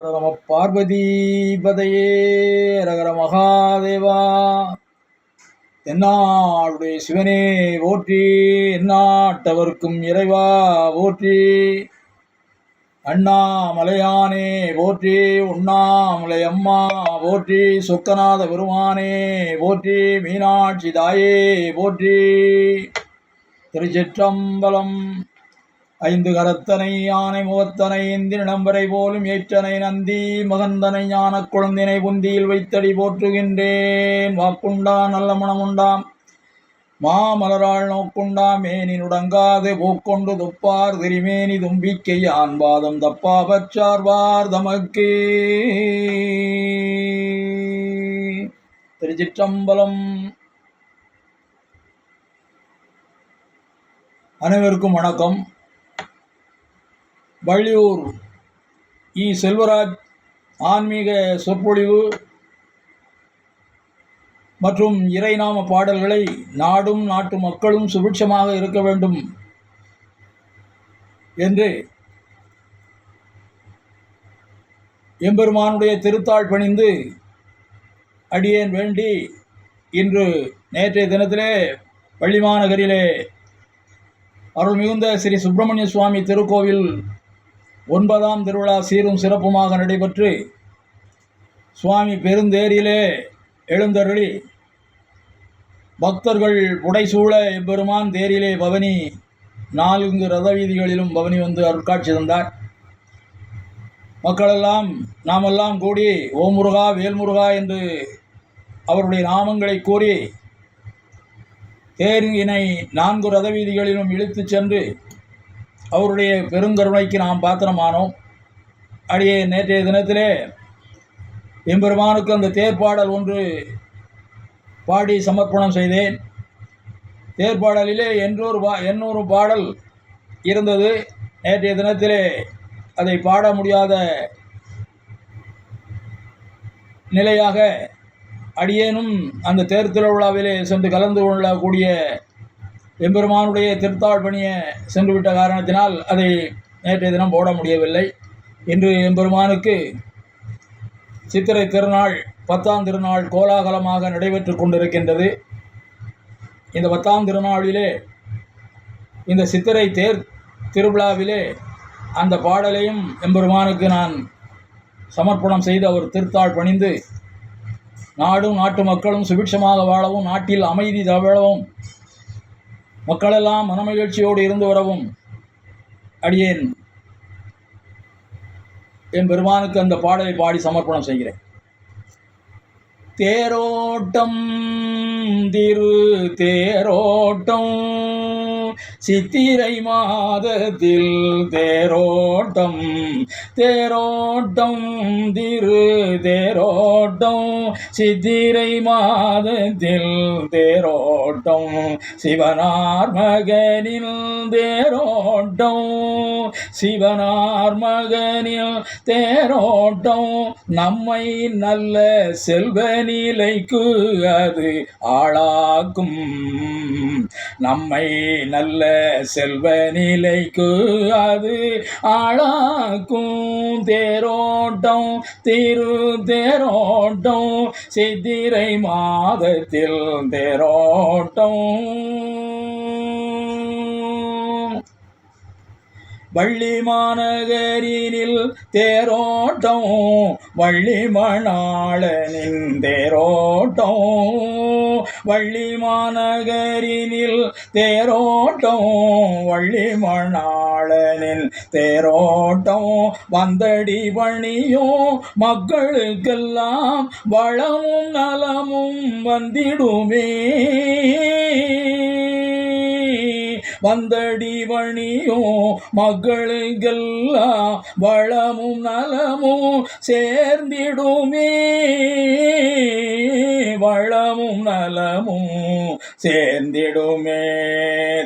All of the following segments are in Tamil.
நம பார்வதிபதையே ரகர மகாதேவா. தென்னாடுடைய சிவனே போற்றி, எந்நாட்டவர்க்கும் இறைவா போற்றி. அண்ணாமலையானே போற்றி, உண்ணாமலை அம்மா போற்றி, சொக்கநாத பெருமானே போற்றி, மீனாட்சி தாயே போற்றி. திருச்சிற்றம்பலம். ஐந்து கரத்தனை யானை முகத்தனை இந்தி நிலம்பரை போலும் ஏற்றனை நந்தி மகந்தனை ஞான குழந்தினை புந்தியில் வைத்தடி போற்றுகின்றேன். வாக்குண்டாம் நல்ல மனமுண்டாம் மாமலராள் நோக்குண்டாம் மேனி நுடங்காது பூக்கொண்டு துப்பார் திருமேனி தும்பிக்கை ஆன்பாதம் தப்பா பற்றார்வார் தமக்கு. திருச்சிற்றம்பலம். அனைவருக்கும் வணக்கம். வள்ளியூர் இ. செல்வராஜ் ஆன்மீக சொற்பொழிவு மற்றும் இறைநாம பாடல்களை நாடும் நாட்டு மக்களும் சுபிட்சமாக இருக்க வேண்டும் என்று எம்பெருமானுடைய திருத்தாள் பணிந்து அடியேன் வேண்டி இன்று நேற்றைய தினத்திலே பள்ளிமாநகரிலே அருள் மிகுந்த ஸ்ரீ சுப்பிரமணிய சுவாமி திருக்கோவில் 9ஆம் திருவிழா சீரும் சிறப்புமாக நடைபெற்று சுவாமி பெருந்தேரிலே எழுந்தருளி பக்தர்கள் புடைசூழ எம்பெருமான் தேரிலே பவனி 4 ரத வீதிகளிலும் பவனி வந்து அருட்காட்சி தந்தார். மக்களெல்லாம் நாமெல்லாம் கூடி ஓம் முருகா வேல்முருகா என்று அவருடைய நாமங்களை கூறி தேரினை 4 ரத வீதிகளிலும் இழுத்து சென்று அவருடைய பெருங்கருணைக்கு நாம் பாத்திரமானோம். அடியே நேற்றைய தினத்திலே எம்பெருமானுக்கு அந்த தேர்ப்பாடல் ஒன்று பாடி சமர்ப்பணம் செய்தேன். தேர்ப்பாடலிலே 800 பாடல் இருந்தது. நேற்றைய தினத்திலே அதை பாட முடியாத நிலையாக அடியேனும் அந்த தேர் திருவிழாவிலே சென்று கலந்து கொள்ளக்கூடிய எம்பெருமானுடைய திருத்தாள் பணிய சென்றுவிட்ட காரணத்தினால் அதை நேற்றைய தினம் போட முடியவில்லை. இன்று எம்பெருமானுக்கு சித்திரை திருநாள் 10ஆம் திருநாள் கோலாகலமாக நடைபெற்று கொண்டிருக்கின்றது. இந்த 10ஆம் திருநாளிலே இந்த சித்திரை தேர் திருவிழாவிலே அந்த பாடலையும் எம்பெருமானுக்கு நான் சமர்ப்பணம் செய்து அவர் திருத்தாள் பணிந்து நாடும் நாட்டு மக்களும் சுபிட்சமாக வாழவும் நாட்டில் அமைதி தவழவும் மக்களெல்லாம் மனமகிழ்ச்சியோடு இருந்து வரவும் அடியேன் என் பெருமானுக்கு அந்த பாடலை பாடி சமர்ப்பணம் செய்கிறேன். தேரோட்டம் திரு தேரோட்டம் சித்திரை மாதத்தில் தேரோட்டம் தேரோட்டம் திரு தேரோட்டம் சித்திரை மாதத்தில் தேரோட்டம் சிவனார் மகனில் தேரோட்டம் சிவனார் மகனில் தேரோட்டம் நம்மை நல்ல செல்வ நிலைக்கு அது ஆளாக்கும் நம்மை நல்ல செல்வ நிலைக்கு அது ஆளாக்கும் தேரோட்டம் திரு தேரோட்டம் சித்திரை மாதத்தில் தேரோட்டம் வள்ளி மாநகரினில் தேரோட்டம் வள்ளி மணாளனின் தேரோட்டம் வள்ளி மாநகரினில் தேரோட்டம் வள்ளி மணாளனின் தேரோட்டம் வந்தடி பணியும் மக்களுக்கெல்லாம் வளமும் நலமும் வந்திடுமே வந்தடி பணியும் மக்களுக்கெல்லாம் வளமும் நலமும் சேர்ந்திடுமே வளமும் நலமும் சேர்ந்திடுமே.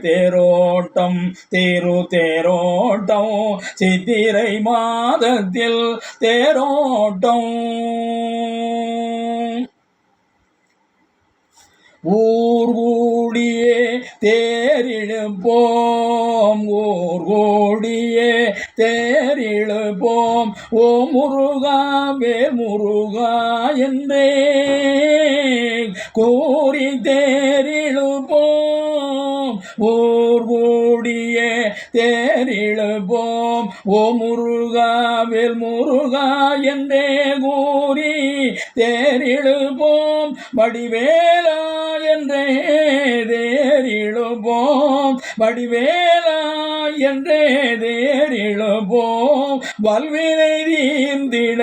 தேரோட்டம் தேரு தேரோட்டம் சித்திரை மாதத்தில் தேரோட்டம் ஊர் கூடியே தேரிழுப்போம் ஊர் கூடியே தேரிழுப்போம் ஓ முருகா வேல் முருகா என்றே கூறி தேரிழுப்போம் ஊர் கூடியே தேரிழுப்போம் ஓ முருகா வேல் முருகா என்றே கூறி தேரிழுப்போம் வடிவேலா என்றே தேரிழுப்போம் வடிவேலா என்றே தேரிழுப்போம் வல்வினை தீர்ந்திட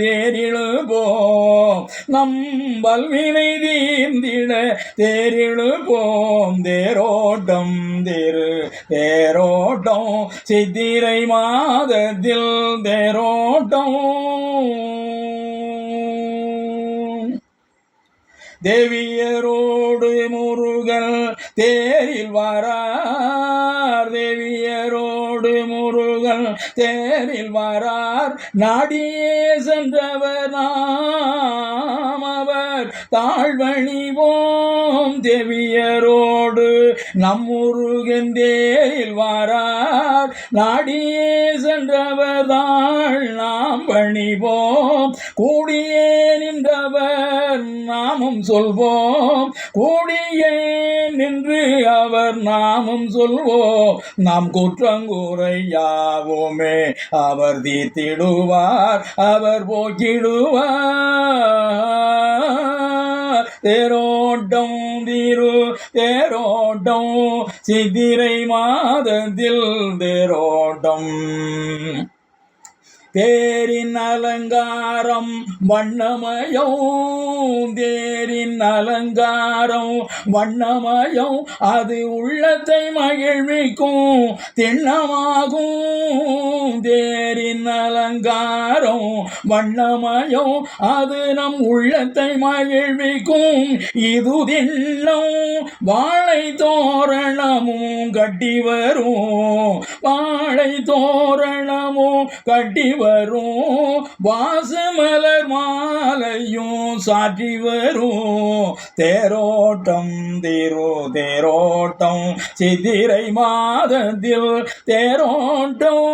தேரிழுப்போம் நம் வல்வினை தீர்ந்திட தேரிழுப்போம் தேரோட்டம் தேரோட்டம் சித்திரை மாதத்தில் தேரோட்டம் தேவியரோடு முருகன் தேரில் வரார் தேவியரோடு முருகன் தேரில் வரார் நாடியே சென்றவர் நாம் அவர் தாழ்வணிவோம் தேவியரோடு நம் முருகன் தேரில் வரார் நாடியே சென்றவர் தாழ் நாம் பணிவோம் கூடியே நின்றவர் நாமும் சொல்வோம் கூடியே நின்று அவர் நாமும் சொல்வோம் நாம் குற்றங்குறையாவோமே அவர் தீர்த்திடுவார் அவர் போக்கிடுவார் தேரோட்டம் தேரோட்டம் சித்திரை மாதத்தில் தேரோட்டம் தேரின் அலங்காரம் வண்ணமயம் தேரின் அலங்காரம் வண்ணமயம் அது உள்ளத்தை மகிழ்விக்கும் திண்ணமாகும் தேரின் அலங்காரம் வண்ணமயம் அது நம் உள்ளத்தை மகிழ்விக்கும் இது திண்ணம் வாழை தோரணமும் கட்டி வரும் வாழை தோரணமும் கட்டி வரும் வாசமலர் மாலையும் சாற்றி வரும் தேரோட்டம் தேரோட்டம் சித்திரை மாதத்தில் தேரோட்டம்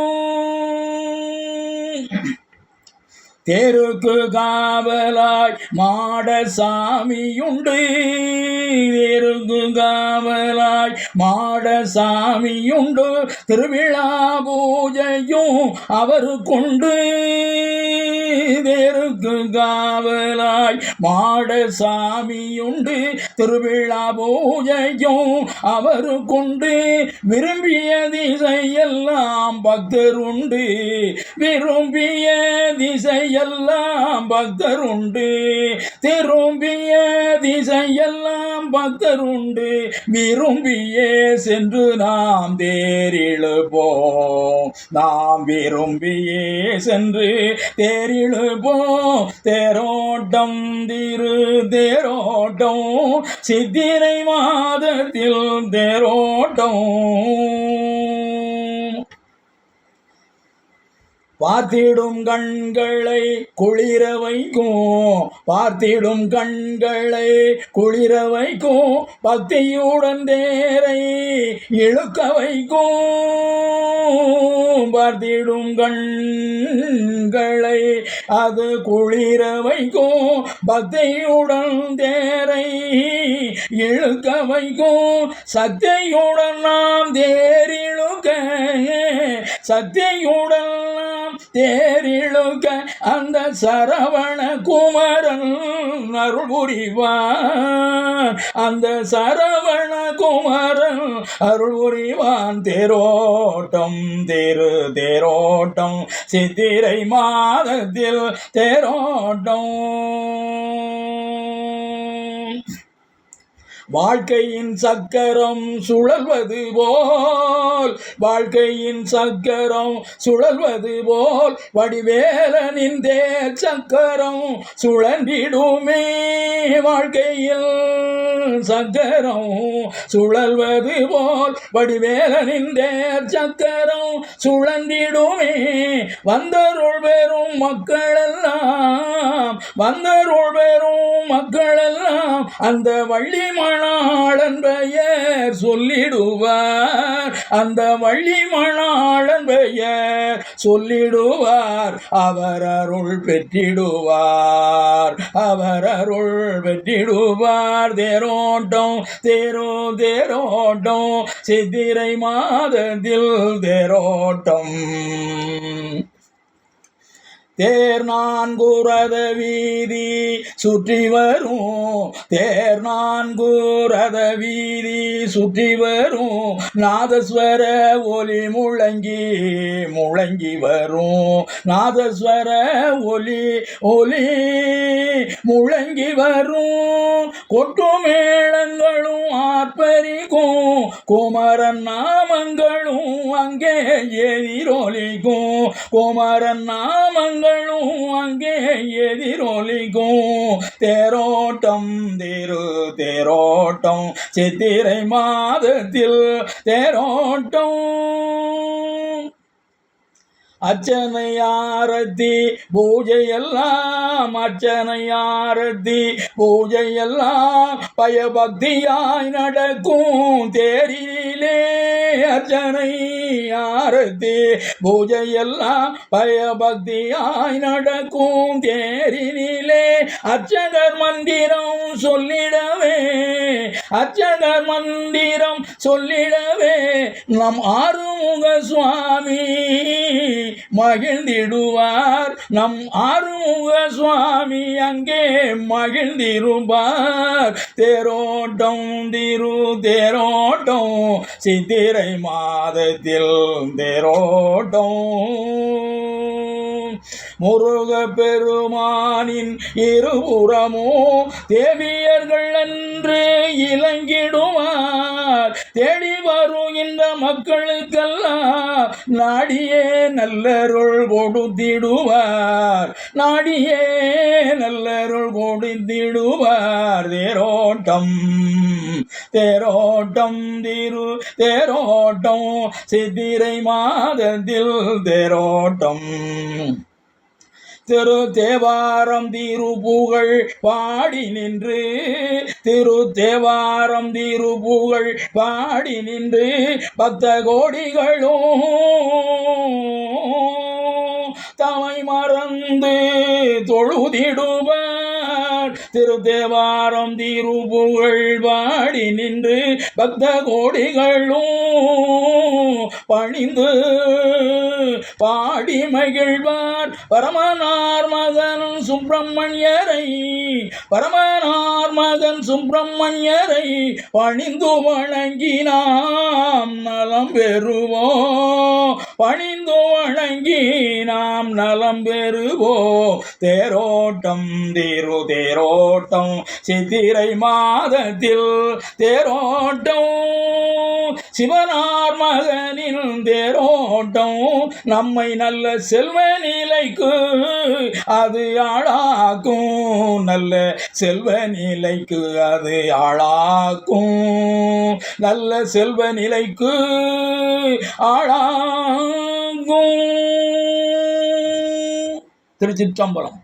தேருக்கு காவலாய் மாட சாமியுண்டு தேருக்கு காவலாய் மாட சாமியுண்டு திருவிழா பூஜையும் அவருக்குண்டு தேருக்கு காவலாய் மாட சாமியுண்டு திருவிழா பூஜையும் அவருக்குண்டு விரும்பிய திசையெல்லாம் பக்தருண்டு விரும்பிய திசையெல்லாம் பக்தருண்டு திரும்பிய திசையெல்லாம் பக்தருண்டு விரும்பியே சென்று நாம் தேரிழுப்போம் நாம் விரும்பியே சென்று தேரிழுப்போம் தேரோட்டம் தேரோட்டம் சித்திரை மாதத்தில் தேரோட்டம் பார்த்திடும் கண்களை குளிர வைக்கும் பார்த்திடும் கண்களை குளிர வைக்கும் பக்தியுடன் தேரை இழுக்க வைக்கும் பார்த்திடும் கண்களை அது குளிர வைக்கும் பக்தியுடன் தேரை இழுக்க வைக்கும் சக்தியுடன் நாம் தேரிழுக்க சக்தியுடன் தேரிழுக்க அந்த சரவண குமரன் அருள் புரிவான் அந்த சரவண குமரன் அருள் புரிவான் தேரோட்டம் தேரோட்டம் சித்திரை மாதத்தில் தேரோட்டம் வாழ்க்கையின் சக்கரம் சுழல்வது போல் வாழ்க்கையின் சக்கரம் சுழல்வது போல் வடிவேலனின் தேர் சக்கரம் சுழன்றிடுமே வாழ்க்கையில் சக்கரம் சுழல்வது போல் வடிவேலனின் தேர் சக்கரம் சுழன்றிடுமே வந்தருள் பெறும் மக்களெல்லாம் வந்தருள் பெறும் மக்களெல்லாம் அந்த வள்ளி மணாளன் பெயர் சொல்லிடுவார். அந்த வள்ளி மணாளன் பெயர் சொல்லிடுவார். அவர் அருள் பெற்றிடுவார். அவர் அருள் பெற்றிடுவார். தேரோட்டம் தேரோட்டம் சித்திரை மாதத்தில் தேரோட்டம். தேர் நான்குரத வீதி சுற்றி வரும். தேர் நான்குரத வீதி சுற்றி வரும். நாதஸ்வர ஒலி முழங்கி வரும். நாதஸ்வர ஒலி முழங்கி வரும். கொட்டு மேளங்களும் ஆர்ப்பரிக்கும். குமரன் நாமங்களும் அங்கே எதிரொலிக்கும். குமரன் நாமங்கள் அங்கே எதிரொலிக்கும். தேரோட்டம் தேரோட்டம் சித்திரை மாதத்தில் தேரோட்டம். அர்ச்சனை ஆரத்தி பூஜையெல்லாம் அர்ச்சனை ஆரத்தி பூஜையெல்லாம் பயபக்தியாய் நடக்கும் தேரிலே. அர்ச்சனை ஆரத்தி பூஜையெல்லாம் பயபக்தியாய் நடக்கும் தேரினிலே. அர்ச்சகர் மந்திரம் சொல்லிடவே அர்ச்சகர் மந்திரம் சொல்லிடவே நம் ஆறுமுக சுவாமி மகிழ்ந்திடுவார். நம் ஆறுமுக சுவாமி அங்கே மகிழ்ந்திருப்பார். தேரோட்டம் தேரோட்டம் சித்திரை மாதத்தில் தேரோட்டம். முருக பெருமானின் இருபுறமோ தேவியர்கள் என்று இலங்கிடுவார். தேடி வருகின்ற மக்களுக்கெல்லாம் நாடியே நல்லருள் கொடுத்திடுவார். நாடியே நல்லருள் கொடுத்திடுவார். தேரோட்டம் தேரோட்டம் தேரோட்டம் சித்திரை மாதத்தில் தேரோட்டம். திரு தேவாரம் திருப்புகழ் பாடி நின்று திரு தேவாரம் திருப்புகழ் பாடி நின்று பக்த கோடிகளும் தமை மறந்து தொழுதிடுவார். திரு தேவாரம் திருப்புகழ் பாடி நின்று பக்த கோடிகளும் பணிந்து பாடி மகிழ்வார். பரமனார் மகன் சுப்பிரமணியரை பரமனார் மகன் சுப்பிரமணியரை பணிந்து வணங்கி நாம் நலம் பெறுவோம். பணிந்து வணங்கி நாம் நலம் பெறுவோம். தேரோட்டம் தேரோட்டம் சித்திரை மாதத்தில் தேரோட்டம். சிவனார் மகனின் தேரோட்டம் நம்மை நல்ல செல்வ நிலைக்கு அது ஆளாக்கும். நல்ல செல்வ நிலைக்கு அது ஆளாக்கும். நல்ல செல்வ நிலைக்கு ஆளாகும். திருச்சிற்றம்பலம்.